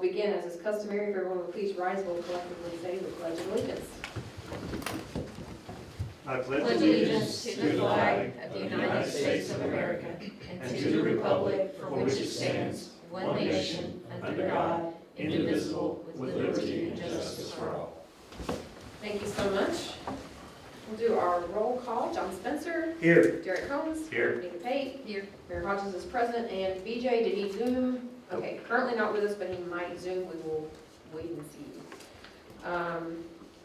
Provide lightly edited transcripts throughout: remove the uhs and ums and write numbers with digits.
begin as is customary. If everyone will please rise, we'll collectively say the Pledge of Allegiance. I pledge allegiance to the flag of the United States of America and to the republic for which it stands, one nation, under God, indivisible, with liberty and justice for all. Thank you so much. We'll do our roll call. John Spencer. Here. Derek Holmes. Here. Nika Pate. Here. Mayor Hodges is present. And BJ, did he Zoom? Okay, currently not with us, but he might Zoom. We will wait and see.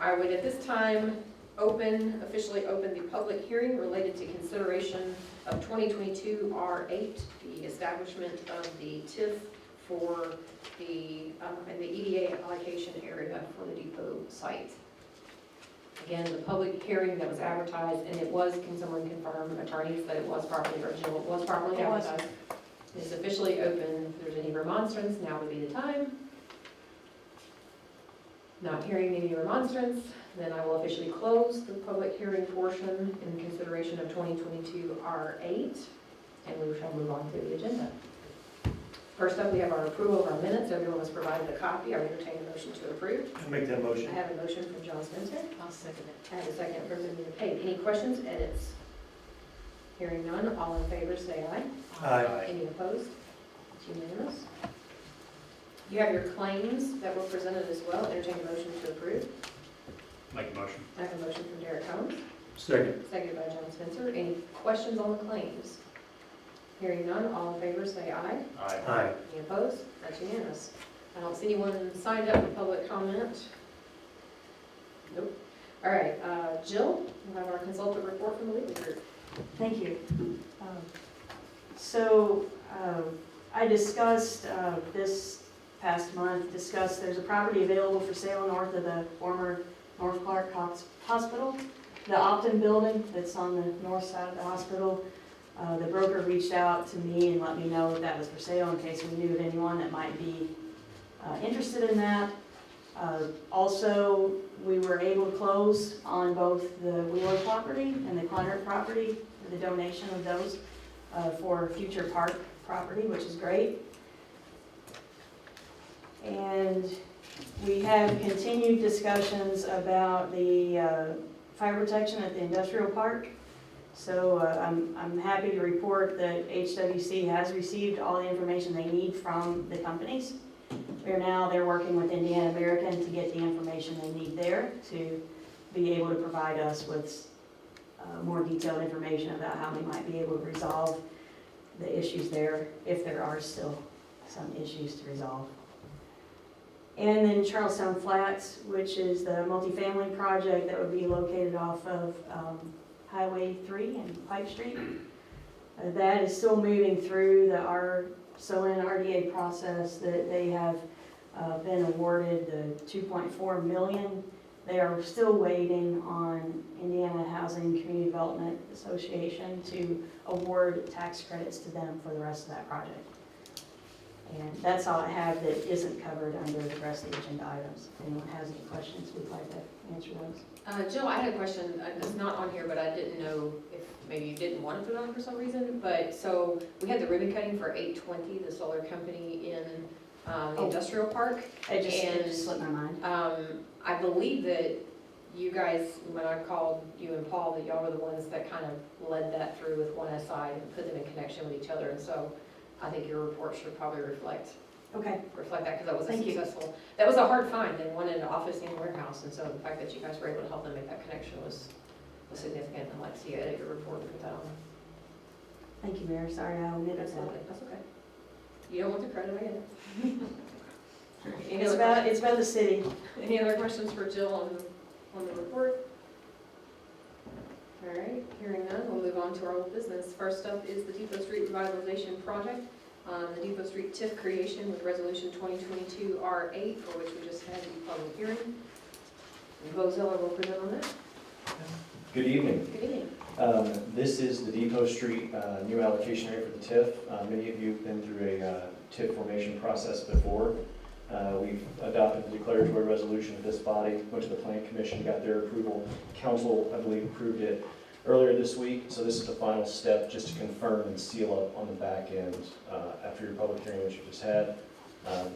I would at this time officially open the public hearing related to consideration of 2022 R8, the establishment of the TIF for the, in the EDA allocation area for the depot site. Again, the public hearing that was advertised, and it was, can someone confirm, attorneys, that it was properly advertised? It's officially open. If there's any remonstrance, now would be the time. Not hearing any remonstrance, then I will officially close the public hearing portion in consideration of 2022 R8, and we shall move on to the agenda. First up, we have our approval of our minutes. Everyone was provided a copy. I would entertain a motion to approve. I'll make that motion. I have a motion from John Spencer. I'll second it. I have a second from Nika Pate. Any questions, edits? Hearing none, all in favor say aye. Aye. Any opposed? It's unanimous. You have your claims that were presented as well. Entertain a motion to approve. Make a motion. I have a motion from Derek Holmes, Second. seconded by John Spencer. Any questions on the claims? Hearing none, all in favor say aye. Aye. Any opposed? That's unanimous. I don't see anyone signed up for public comment. Nope. All right, Jill, we have our consultant report from the legal group. Thank you. I discussed this past month, there's a property available for sale north of the former North Clark Hospital, the Optum building that's on the north side of the hospital. The broker reached out to me and let me know that was for sale in case we knew of anyone that might be interested in that. Also, we were able to close on both the Wheeler property and the Kleinert property, for the donation of those for future park property, which is great. And we have continued discussions about the fire protection at the industrial park. So I'm happy to report that HWC has received all the information they need from the companies. They're working with Indiana American to get the information they need there to be able to provide us with more detailed information about how we might be able to resolve the issues there, if there are still some issues to resolve. And then Charlestown Flats, which is the multifamily project that would be located off of Highway 3 and Pipe Street. That is still moving through the SON RDA process. That they have been awarded the $2.4 million. They are still waiting on Indiana Housing Community Development Association to award tax credits to them for the rest of that project. And that's all I have that isn't covered under the rest of the agenda items. If anyone has any questions, we'd like to answer those. Jill, I had a question. It's not on here, but I didn't know if maybe you didn't want to put it on for some reason. But so we had the ribbon cutting for 820, the solar company in the industrial park. It just slipped my mind. I believe that you guys, when I called you and Paul, that y'all were the ones that kind of led that through with one SI and put them in connection with each other. And so I think your report should probably reflect Okay. that, because that was Thank you. successful. That was a hard find. They wanted an office and warehouse, and so the fact that you guys were able to help them make that connection was significant. I'd like to see you edit your report and put that on. Thank you, Mayor. Sorry I omitted that. Absolutely, that's okay. You don't want the credit, I get it. It's about the city. Any other questions for Jill on the report? All right, hearing none, we'll move on to our old business. First up is the Depot Street Revitalization Project. The Depot Street TIF creation with Resolution 2022 R8, for which we just had the public hearing. And Bo Zeller will present on that. Good evening. Good evening. This is the Depot Street new allocation area for the TIF. Many of you have been through a TIF formation process before. We've adopted the declaratory resolution of this body, went to the Plan Commission, got their approval. Council, I believe, approved it earlier this week, so this is the final step just to confirm and seal up on the back end after your public hearing, which you just had.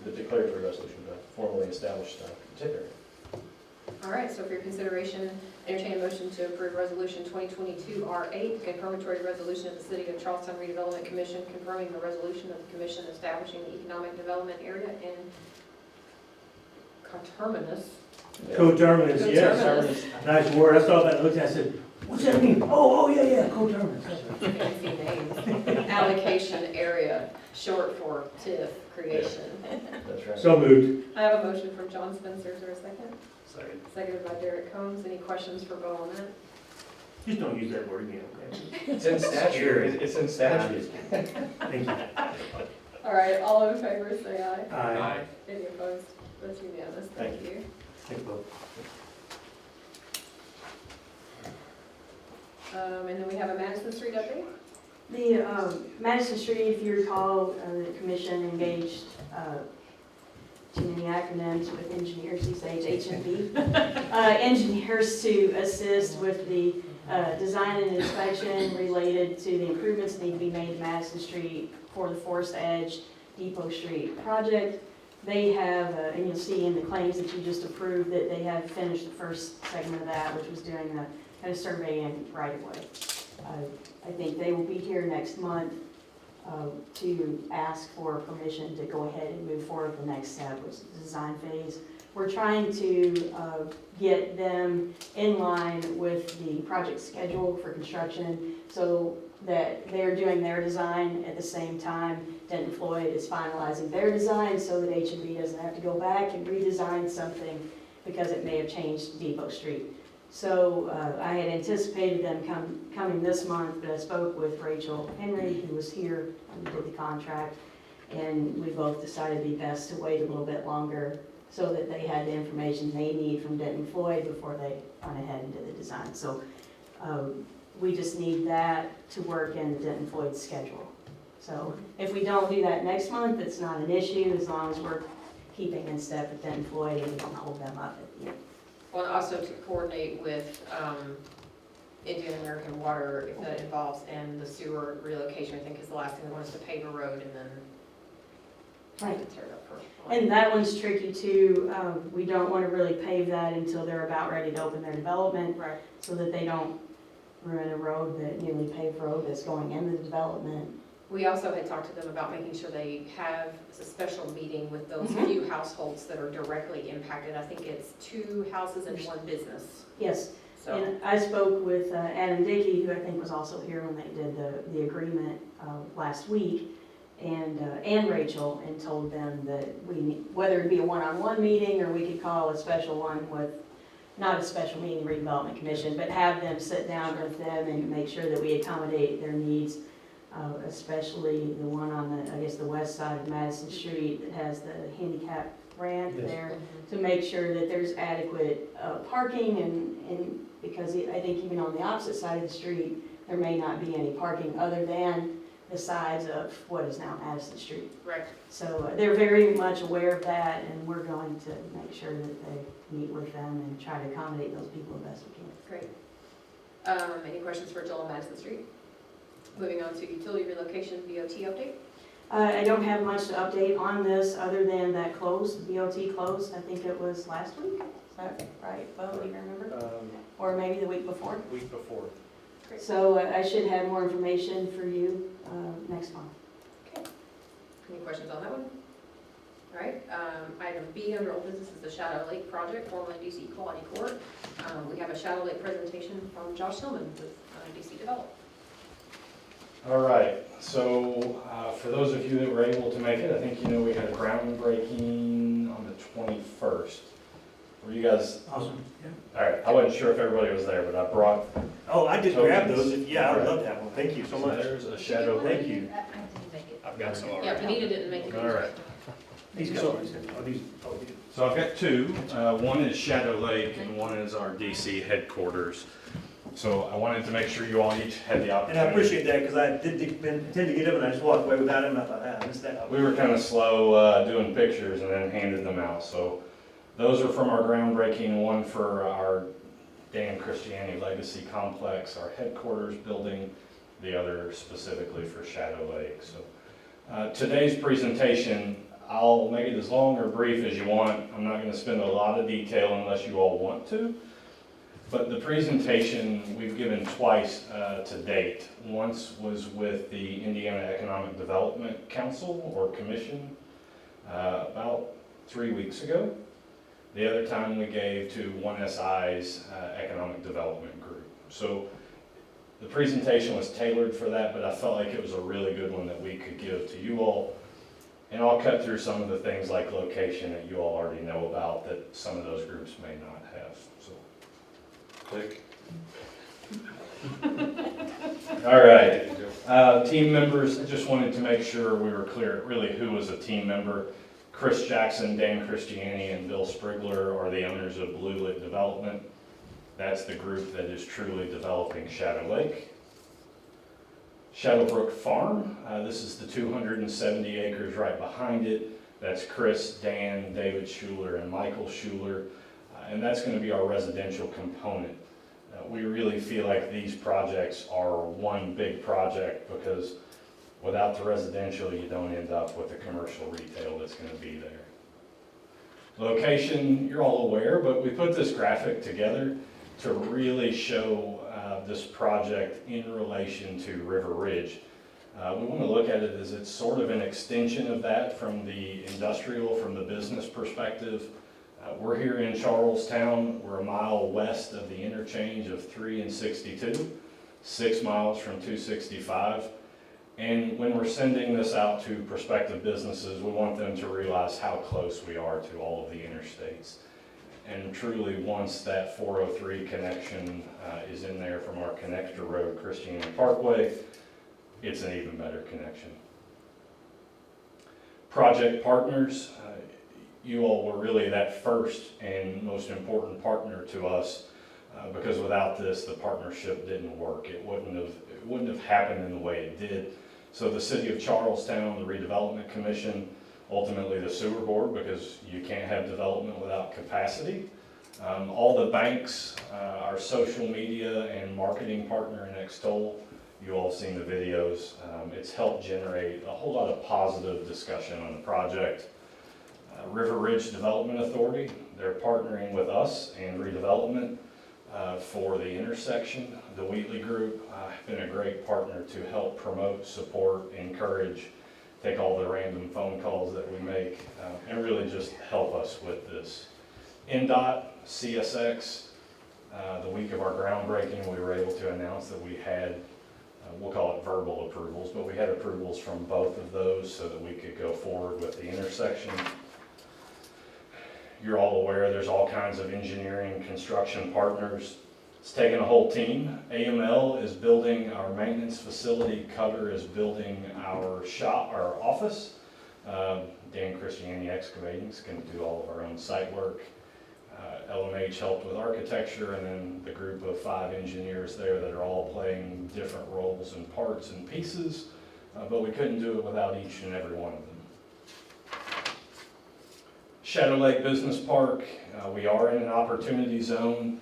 the declaratory resolution to formally establish the TIF area. All right, so for your consideration, entertain a motion to approve Resolution 2022 R8, confirmatory resolution of the City of Charleston Redevelopment Commission confirming the resolution of the commission establishing the economic development area in coterminous. Coterminous, yes. Coterminous. Nice word. I saw that, looked, I said, what's that mean? Oh, yeah, coterminous. Fancy names. Allocation area, short for TIF creation. That's right. So moved. I have a motion from John Spencer. Is there a second? Second. Seconded by Derek Combs. Any questions for Bo on that? Just don't use that word again, okay? It's in statute. It's in statute. Thank you. All right, all in favor, say aye. Aye. Any opposed? That's unanimous. Thank Thank you. Thank you, Bo. And then we have a Madison Street update. The Madison Street, if you recall, the commission engaged, too many acronyms with engineers these days, H&B, engineers to assist with the design and inspection related to the improvements that need to be made to Madison Street for the Forest Edge Depot Street project. They have, and you'll see in the claims that you just approved, that they have finished the first segment of that, which was doing the kind of surveying right away. I think they will be here next month to ask for permission to go ahead and move forward with the next step, which is the design phase. We're trying to get them in line with the project schedule for construction so that they're doing their design at the same time Denton Floyd is finalizing their design so that H&B doesn't have to go back and redesign something because it may have changed Depot Street. So I had anticipated them coming this month, but I spoke with Rachel Henry, who was here and did the contract, and we both decided it'd be best to wait a little bit longer so that they had the information they need from Denton Floyd before they went ahead and did the design. So we just need that to work in Denton Floyd's schedule. So if we don't do that next month, it's not an issue as long as we're keeping in step with Denton Floyd and we don't hold them up at the end. Well, and also to coordinate with Indian American Water, if that involves, and the sewer relocation, I think is the last thing they want us to pave a road and then Right. tear it up for. And that one's tricky too. We don't want to really pave that until they're about ready to open their development Right. so that they don't ruin a road, that newly paved road that's going into the development. We also had talked to them about making sure they have a special meeting with those few households that are directly impacted. I think it's 2 houses and 1 business. Yes, So, and I spoke with Adam Dickey, who I think was also here when they did the agreement last week, and Rachel, and told them that we need, whether it be a one-on-one meeting or we could call a special one with, not a special meeting, Redevelopment Commission, but have them sit down with them and make sure that we accommodate their needs. Especially the one on the, I guess, the west side of Madison Street that has the handicap ramp Yes. there, to make sure that there's adequate parking and because I think even on the opposite side of the street, there may not be any parking other than the sides of what is now Madison Street. right. So they're very much aware of that, and we're going to make sure that they meet with them and try to accommodate those people the best we can. Great. Any questions for Jill on Madison Street? Moving on to utility relocation BOT update. I don't have much to update on this, other than that closed, BOT closed, I think it was last week, is that right, Bo, do you remember? Or maybe the week before? Week before. So I should have more information for you next month. Okay. Any questions on that one? All right, item B under old business is the Shadow Lake project, formerly DC Quality Court. We have a Shadow Lake presentation from Josh Hillman with DC Develop. All right, so for those of you that were able to make it, I think you know we had a groundbreaking on the 21st. Were you guys? Awesome. All right, I wasn't sure if everybody was there, but I brought. Oh, I did grab those. Tokens. Yeah, I would love to have one. Thank you so much. There's a shadow. Thank you. I didn't make it. I've got some already. Yeah, Benita didn't make it. All right. These guys. Oh, these. Oh, these. So I've got 2. One is Shadow Lake and one is our DC headquarters. So I wanted to make sure you all each had the And opportunity. I appreciate that because I did intend to get them and I just walked away without them. I thought, I missed that. We were kind of slow doing pictures and then handed them out. So those are from our groundbreaking, one for our Dan Christiani Legacy Complex, our headquarters building, the other specifically for Shadow Lake. So today's presentation, I'll make it as long or brief as you want. I'm not gonna spend a lot of detail unless you all want to. But the presentation we've given twice to date. Once was with the Indiana Economic Development Council or Commission about 3 weeks ago. The other time we gave to 1SI's Economic Development Group. So the presentation was tailored for that, but I felt like it was a really good one that we could give to you all. And I'll cut through some of the things like location that you all already know about that some of those groups may not have, so. Click. All right, team members, I just wanted to make sure we were clear really who was a team member. Chris Jackson, Dan Christiani, and Bill Sprigler are the owners of Blue Lit Development. That's the group that is truly developing Shadow Lake. Shadowbrook Farm, this is the 270 acres right behind it. That's Chris, Dan, David Schuler, and Michael Schuler, and that's going to be our residential component. We really feel like these projects are one big project because without the residential, you don't end up with the commercial retail that's going to be there. Location, you're all aware, but we put this graphic together to really show this project in relation to River Ridge. We want to look at it as it's sort of an extension of that from the industrial, from the business perspective. We're here in Charlestown. We're a mile west of the interchange of 3 and 62, 6 miles from 265. And when we're sending this out to prospective businesses, we want them to realize how close we are to all of the interstates. And truly, once that 403 connection is in there from our connector road, Christiana Parkway, it's an even better connection. Project partners, you all were really that first and most important partner to us because without this, the partnership didn't work. It wouldn't have happened in the way it did. So the City of Charlestown, the Redevelopment Commission, ultimately the sewer board, because you can't have development without capacity. All the banks, our social media and marketing partner in Extol, you all have seen the videos. It's helped generate a whole lot of positive discussion on the project. River Ridge Development Authority, they're partnering with us and Redevelopment for the intersection. The Wheatley Group have been a great partner to help promote, support, encourage, take all the random phone calls that we make, and really just help us with this. NDOT, CSX, the week of our groundbreaking, we were able to announce that we had, we'll call it verbal approvals, but we had approvals from both of those so that we could go forward with the intersection. You're all aware there's all kinds of engineering, construction partners. It's taken a whole team. AML is building our maintenance facility. Cutter is building our shop, our office. Dan Christiani Excavating is going to do all of our own site work. LMH helped with architecture, and then the group of 5 engineers there that are all playing different roles and parts and pieces, but we couldn't do it without each and every one of them. Shadow Lake Business Park, we are in an opportunity zone.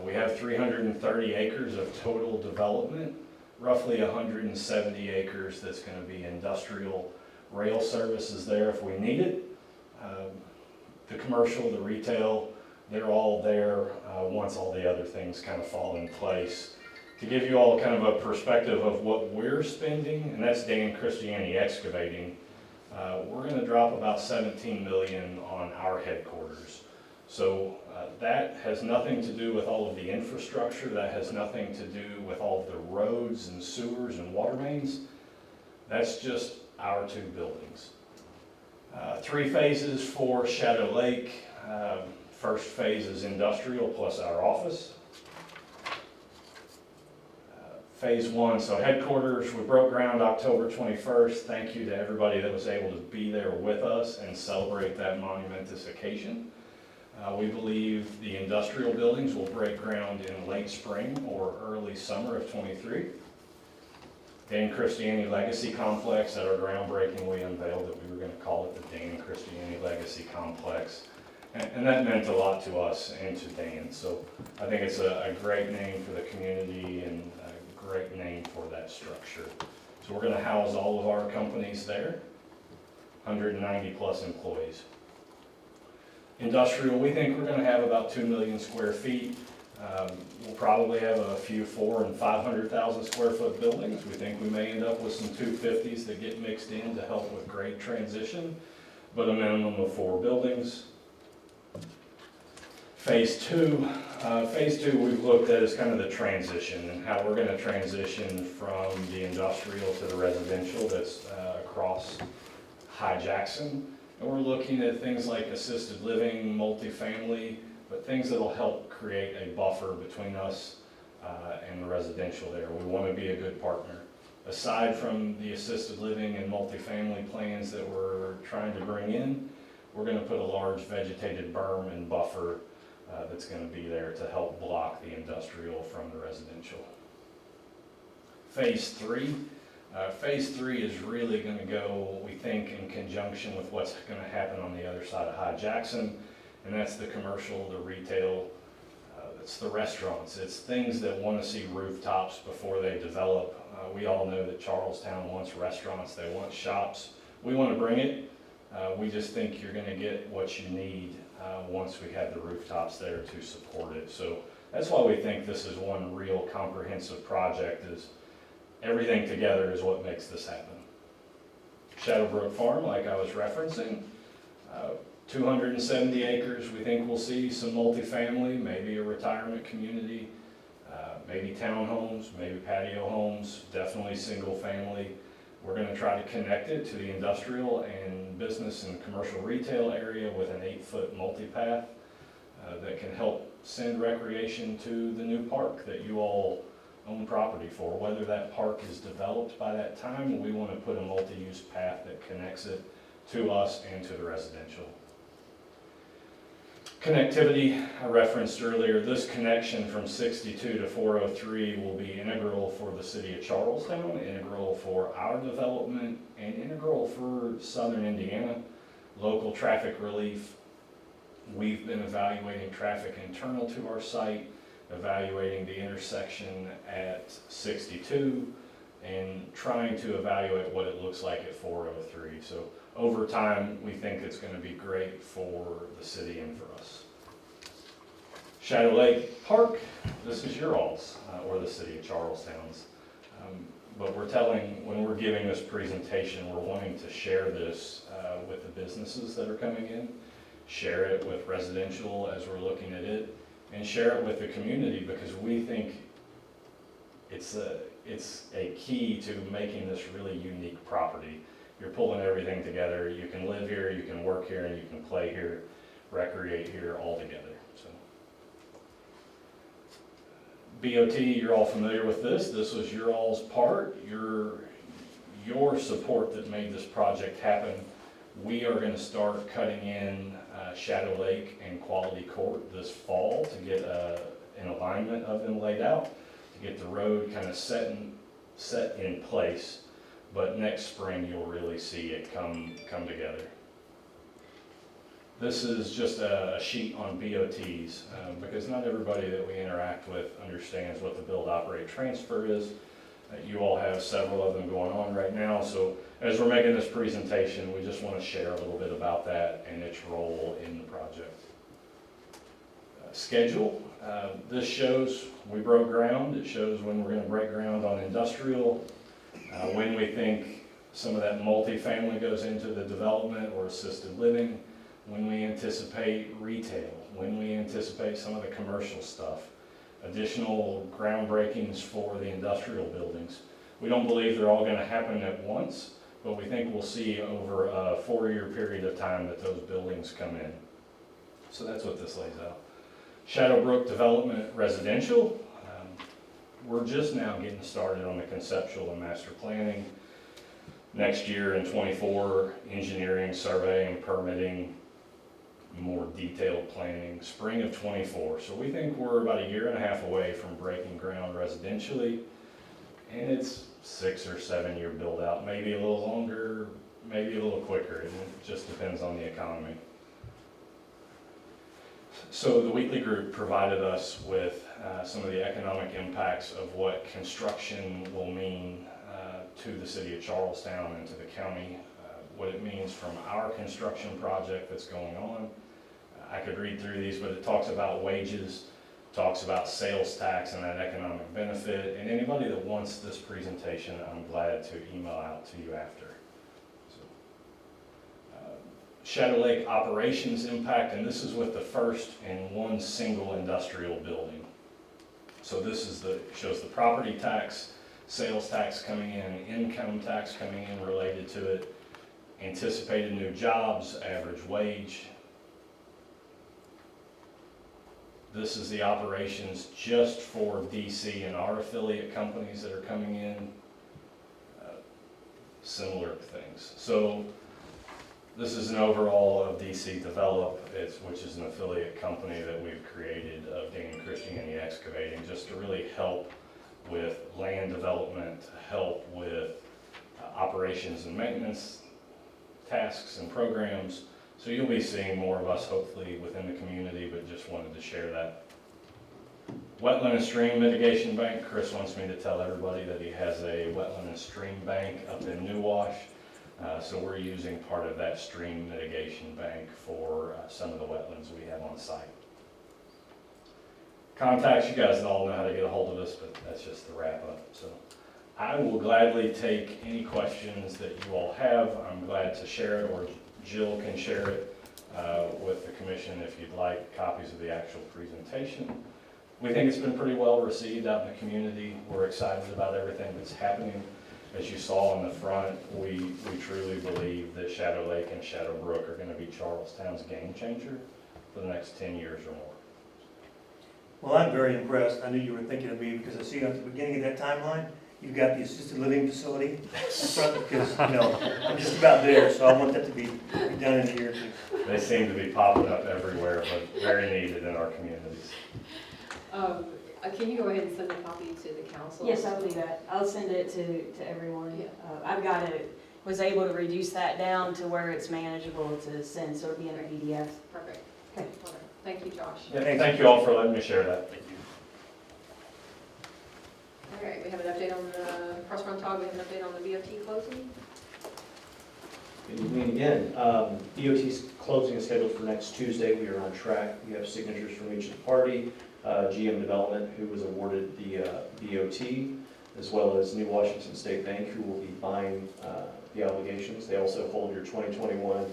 We have 330 acres of total development, roughly 170 acres that's going to be industrial rail services there if we need it. The commercial, the retail, they're all there once all the other things kind of fall in place. To give you all kind of a perspective of what we're spending, and that's Dan Christiani Excavating, we're going to drop about $17 million on our headquarters. So that has nothing to do with all of the infrastructure, that has nothing to do with all of the roads and sewers and water mains. That's just our 2 buildings. 3 phases for Shadow Lake. First phase is industrial plus our office. Phase 1, so headquarters, we broke ground October 21st. Thank you to everybody that was able to be there with us and celebrate that monumentous occasion. We believe the industrial buildings will break ground in late spring or early summer of 23. Dan Christiani Legacy Complex, at our groundbreaking, we unveiled that we were going to call it the Dan Christiani Legacy Complex. And that meant a lot to us and to Dan. So I think it's a great name for the community and a great name for that structure. So we're going to house all of our companies there. 190 plus employees. Industrial, we think we're gonna have about 2 million square feet. We'll probably have a few 400,000 and 500,000 square foot buildings. We think we may end up with some 250s that get mixed in to help with grade transition, but a minimum of 4 buildings. Phase two we've looked at as kind of the transition and how we're gonna transition from the industrial to the residential that's across High Jackson. And we're looking at things like assisted living, multifamily, but things that'll help create a buffer between us and the residential there. We want to be a good partner. Aside from the assisted living and multifamily plans that we're trying to bring in, we're going to put a large vegetated berm and buffer that's going to be there to help block the industrial from the residential. Phase three is really going to go, we think, in conjunction with what's going to happen on the other side of High Jackson, and that's the commercial, the retail, it's the restaurants. It's things that want to see rooftops before they develop. We all know that Charlestown wants restaurants, they want shops. We want to bring it. We just think you're going to get what you need once we have the rooftops there to support it. So that's why we think this is one real comprehensive project. Is everything together is what makes this happen. Shadowbrook Farm, like I was referencing, 270 acres. We think we'll see some multifamily, maybe a retirement community, maybe townhomes, maybe patio homes, definitely single family. We're going to try to connect it to the industrial and business and commercial retail area with an 8-foot multipath that can help send recreation to the new park that you all own property for. Whether that park is developed by that time, we want to put a multi-use path that connects it to us and to the residential. Connectivity, I referenced earlier, this connection from 62 to 403 will be integral for the city of Charlestown, integral for our development, and integral for southern Indiana. Local traffic relief. We've been evaluating traffic internal to our site, evaluating the intersection at 62, and trying to evaluate what it looks like at 403. So over time, we think it's going to be great for the city and for us. Shadow Lake Park, this is your all's, or the city of Charlestown's. But when we're giving this presentation, we're wanting to share this with the businesses that are coming in, share it with residential as we're looking at it, and share it with the community because we think it's a key to making this really unique property. You're pulling everything together. You can live here, you can work here, and you can play here, recreate here all together. So, BOT, you're all familiar with this. This was your all's part, your support that made this project happen. We are going to start cutting in Shadow Lake and Quality Court this fall to get an alignment of them laid out, to get the road kind of set in place. But next spring, you'll really see it come together. This is just a sheet on BOTs, because not everybody that we interact with understands what the build, operate, transfer is. You all have several of them going on right now, so as we're making this presentation, we just want to share a little bit about that and its role in the project. Schedule, this shows we broke ground. It shows when we're going to break ground on industrial, when we think some of that multifamily goes into the development or assisted living, when we anticipate retail, when we anticipate some of the commercial stuff, additional groundbreakings for the industrial buildings. We don't believe they're all going to happen at once, but we think we'll see over a 4-year period of time that those buildings come in. So that's what this lays out. Shadowbrook Development Residential. We're just now getting started on the conceptual and master planning. Next year in 24, engineering, surveying, permitting, more detailed planning, spring of 24. So we think we're about 1.5 years away from breaking ground residentially, and it's 6 or 7 year build out, maybe a little longer, maybe a little quicker. It just depends on the economy. So the Wheatley Group provided us with some of the economic impacts of what construction will mean to the city of Charlestown and to the county, what it means from our construction project that's going on. I could read through these, but it talks about wages, talks about sales tax and that economic benefit. And anybody that wants this presentation, I'm glad to email out to you after. Shadow Lake operations impact, and this is with the first and one single industrial building. So this is shows the property tax, sales tax coming in, income tax coming in related to it, anticipated new jobs, average wage. This is the operations just for DC and our affiliate companies that are coming in, similar things. So this is an overall of DC Develop, which is an affiliate company that we've created of Dan Christiani Excavating, just to really help with land development, help with operations and maintenance tasks and programs. So you'll be seeing more of us hopefully within the community, but just wanted to share that. Wetland and Stream Mitigation Bank, Chris wants me to tell everybody that he has a wetland and stream bank up in New Wash. So we're using part of that stream mitigation bank for some of the wetlands we have on site. Contacts, you guys all know how to get a hold of us, but that's just the wrap up. So I will gladly take any questions that you all have. I'm glad to share it, or Jill can share it with the commission if you'd like copies of the actual presentation. We think it's been pretty well received out in the community. We're excited about everything that's happening. As you saw in the front, we truly believe that Shadow Lake and Shadow Brook are going to be Charlestown's game changer for the next 10 years or more. Well, I'm very impressed. I knew you were thinking of me because I see at the beginning of that timeline, you've got the assisted living facility in front, because, you know, I'm just about there, so I want that to be done in a year or two. They seem to be popping up everywhere, but very needed in our communities. Can you go ahead and send a copy to the council? Yes, I'll do that. I'll send it to everyone. Yeah. Was able to reduce that down to where it's manageable to send, so it'll be in a PDF. Perfect. Okay. Okay. Thank you, Josh. Yeah, thank you all for letting me share that. Thank you. All right, we have an update on the Cross Run Tog, we have an update on the BOT closing. Good evening again. DOT's closing is scheduled for next Tuesday. We are on track. We have signatures from each of the party. GM Development, who was awarded the BOT, as well as New Washington State Bank, who will be buying the obligations. They also hold your 2021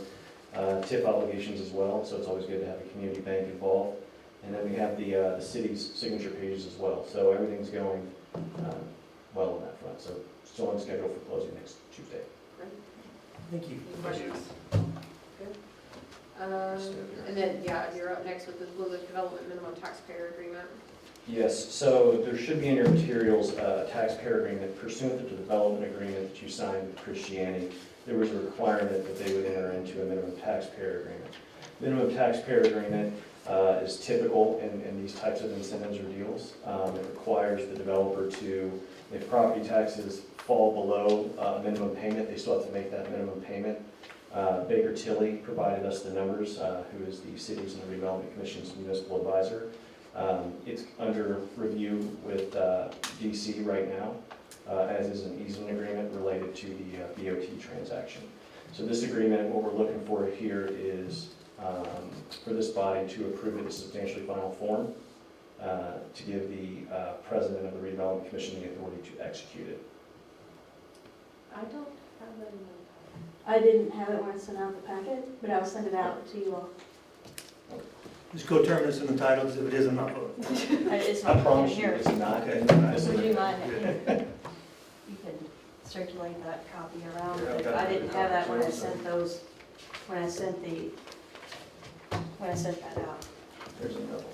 TIF obligations as well, so it's always good to have a community bank involved. And then we have the city's signature pages as well. So everything's going well on that front. So still on schedule for closing next Tuesday. Thank you. Any questions? Good. And then, yeah, you're up next with the Blue Lake Development Minimum Taxpayer Agreement. Yes, so there should be in your materials a taxpayer agreement pursuant to the development agreement that you signed with Christiani. There was a requirement that they would enter into a minimum taxpayer agreement. Minimum taxpayer agreement is typical in these types of incentives or deals. It requires the developer to, if property taxes fall below a minimum payment, they still have to make that minimum payment. Baker Tilly provided us the numbers, who is the Cities and the Redevelopment Commission's municipal advisor. It's under review with DC right now, as is an easement agreement related to the BOT transaction. So this agreement, what we're looking for here is for this body to approve it in substantially final form, to give the president of the Redevelopment Commission the authority to execute it. I don't have that in my I didn't have it when I sent out the packet, but I'll send it out to you all. Just coterminous in the title, because if it is, I'm not voting. It's I not promise you here. it's not. Okay. Would you mind? Good. You can circulate that copy around, Yeah, I've but got I it. didn't have that when I sent those, when I sent that out. There's another.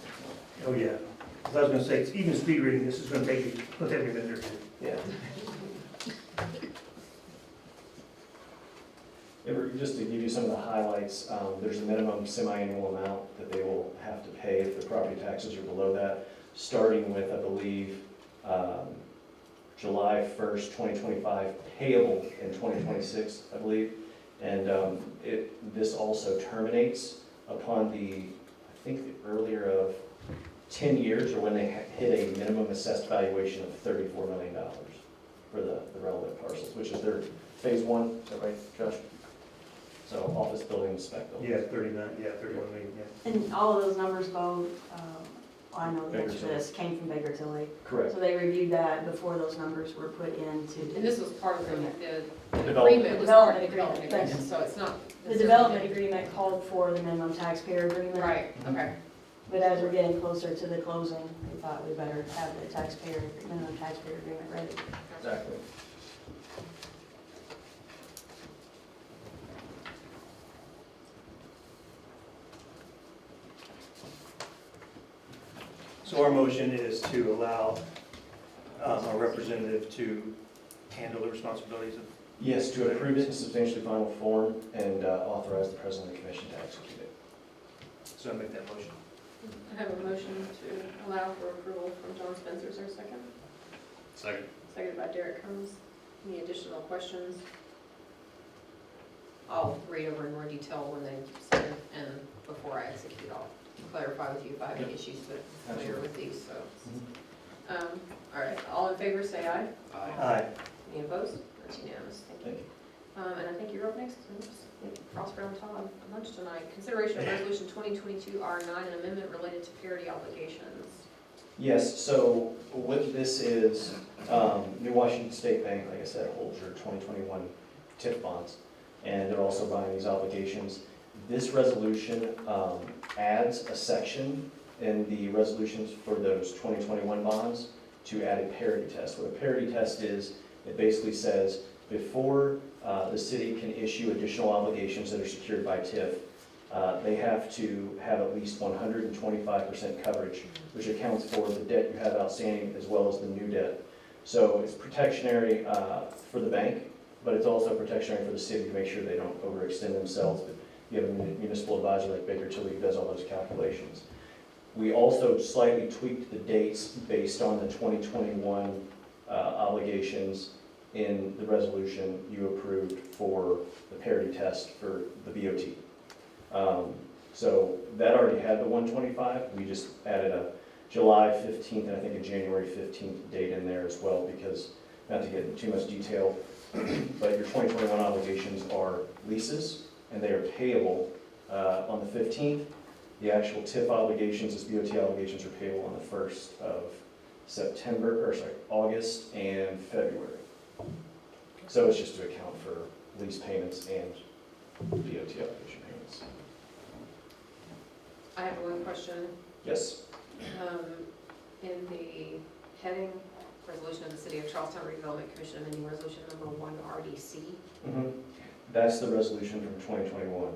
Oh, yeah. Because I was gonna say, it's even speed reading, this is gonna take you, put every minute or two. Yeah. Just to give you some of the highlights, there's a minimum semi-annual amount that they will have to pay if the property taxes are below that, starting with, I believe, July 1st, 2025, payable in 2026, I believe. And this also terminates upon I think the earlier of 10 years, or when they hit a minimum assessed valuation of $34 million for the relevant parcels, which is their phase one. Is that right, Josh? So office building, spec building. Yeah, 39, yeah, 31 million, yeah. And all of those numbers, Bo, I know the Baker answer to this, came from Baker Tilly. Correct. So they reviewed that before those numbers were put And into. this was part of the Development. agreement, was part of the Development development agreement, agreement, thanks. so it's not. The development agreement called for the minimum taxpayer agreement. Right, okay. But as we're getting closer to the closing, we thought we better have the minimum taxpayer agreement ready. Exactly. So our motion is to allow our representative to handle the responsibilities of, Yes, to approve it in substantially final form and authorize the president of the commission to execute it. so I make that motion. I have a motion to allow for approval from John Spencer, is there a second? Second. Seconded by Derek Combs. Any additional questions? I'll read over in more detail when they send and before I execute, I'll clarify with you if I have any issues, but I'm familiar with these, so. All right, all in favor, say aye. Aye. Any opposed? That's unanimous, thank you. Thank you. And I think you're up next. Oops, Ross Brown Todd, lunch tonight. Consideration of resolution 2022 R9, an amendment related to parity obligations. Yes, so what this is, New Washington State Bank, like I said, holds your 2021 TIF bonds, and they're also buying these obligations. This resolution adds a section in the resolutions for those 2021 bonds to add a parity test. What a parity test is, it basically says before the city can issue additional obligations that are secured by TIF, they have to have at least 125% coverage, which accounts for the debt you have outstanding as well as the new debt. So it's protectionary for the bank, but it's also protectionary for the city to make sure they don't overextend themselves. But you have a municipal advisor like Baker Tilly who does all those calculations. We also slightly tweaked the dates based on the 2021 obligations in the resolution you approved for the parity test for the BOT. So that already had the 125. We just added a July 15th and I think a January 15th date in there as well because, not to get into too much detail, but your 2021 obligations are leases and they are payable on the 15th. The actual TIF obligations, as BOT obligations, are payable on the 1st of August and February. So it's just to account for lease payments and BOT obligation payments. I have one question. Yes. In the heading, resolution of the City of Charlestown Redevelopment Commission amending resolution number 1 RDC. That's the resolution from 2021,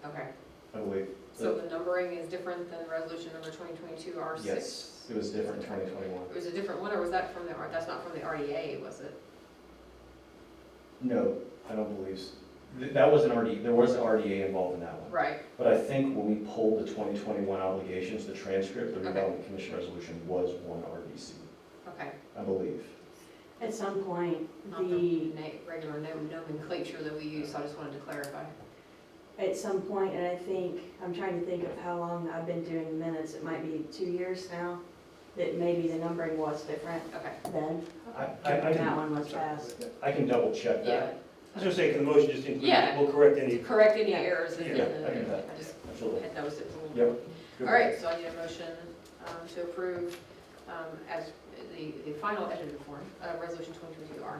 Okay, I believe. so the numbering is different than resolution number 2022 R6? Yes, it was different in 2021. It was a different one, or was that from the, that's not from the RDA, was it? No, I don't believe so. That was an RDA, there was an RDA involved in that one. Right, But I think when we pulled the 2021 obligations, the transcript, the Okay. Redevelopment Commission resolution was one RDC, okay. I believe. At some point, Not the regular nomenclature that we use, so I just wanted to clarify. at some point, and I think, I'm trying to think of how long I've been doing the minutes, it might be 2 years now, that maybe the numbering was different Okay, then, I when that can, one was passed. I can double check yeah. that. I was gonna say, can the motion just include, Yeah. we'll correct To any. correct any errors in Yeah, the, I can do that. I just Absolutely. had noticed it was a little. Yep. Good. All right, so I need a motion to approve as the final edited form, resolution 2022 R9.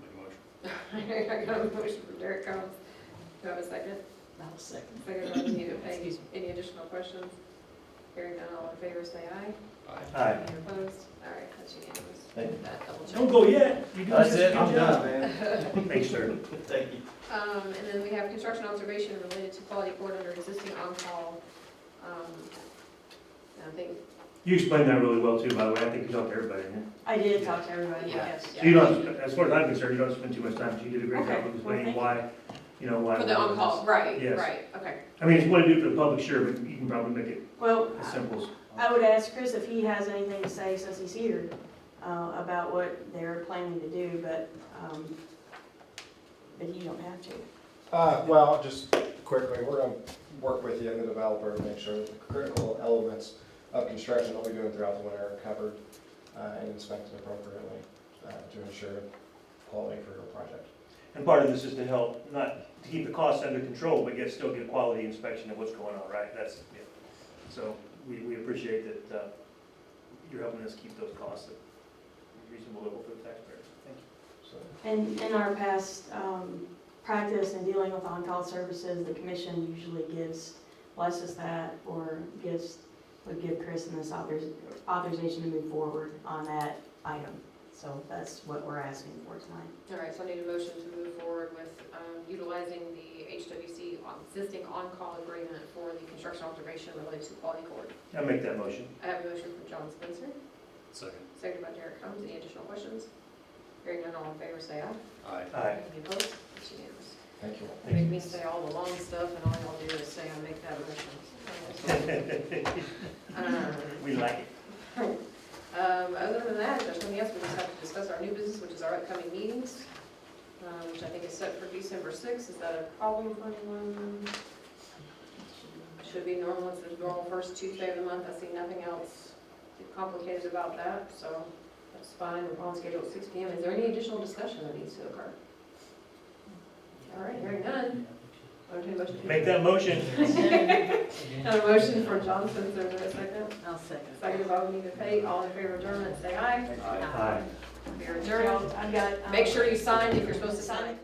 Make a motion. I got a motion from Derek Combs. Do I have a second? I'll second. Second by Anita Page. Excuse me. Any additional questions? Hearing none, all in favor, say aye. Aye. Any opposed? All right, that's unanimous. Thank you. That double check. Don't go yet. You do That's such a it, good I'm job. done, man. Thanks, sir. Thank you. And then we have construction observation related to quality board under existing on-call. I think, You explained that really well too, by the way. I think you talked to everybody, yeah? I did talk to everybody, Yeah. yes. So you don't, as far as I'm concerned, you don't spend too much time. You did a great Okay. job of explaining Well, why, you know, why. for the we're doing on-call, this. right, Yes. right, okay. I mean, if you want to do it for the public, sure, but you can probably make it Well, as simple as. I would ask Chris if he has anything to say since he's here about what they're planning to do, but you don't have to. Well, just quickly, we're gonna work with you and the developer to make sure that the critical elements of construction that we're doing throughout the winter are covered and inspected appropriately to ensure quality for your project. And part of this is to help, not to keep the costs under control, but yet still get a quality inspection of what's going on, right? That's, yeah. So we appreciate that you're helping us keep those costs at a reasonable level for the taxpayers. Thank you. So, And in our past practice in dealing with on-call services, the commission usually blesses that or would give Chris and this authorization to move forward on that item. So that's what we're asking for tonight. All right, so I need a motion to move forward with utilizing the HWC existing on-call agreement for the construction observation related to quality court. I'll make that motion. I have a motion from John Spencer, Second. seconded by Derek Combs. Any additional questions? Hearing none, all in favor, say aye. Aye. Aye. Any opposed? It's unanimous. thank you. You make me say all the long stuff, and all y'all do is say I make that motion. We like it. Other than that, if there's nothing else, we just have to discuss our new business, which is our upcoming meetings, which I think is set for December 6th. Is that a problem for anyone? Should be normal, it's the normal first Tuesday of the month. I see nothing else complicated about that, so that's fine. We're on schedule at 6 p.m. Is there any additional discussion that needs to occur? All right, hearing none. Make that motion. Got a motion for John Spencer, is there a second? I'll second. Second by Benita Pate, all in favor of adjournment, say aye. Aye. We are adjourned. I've got. Make sure you sign if you're supposed to sign. Sign.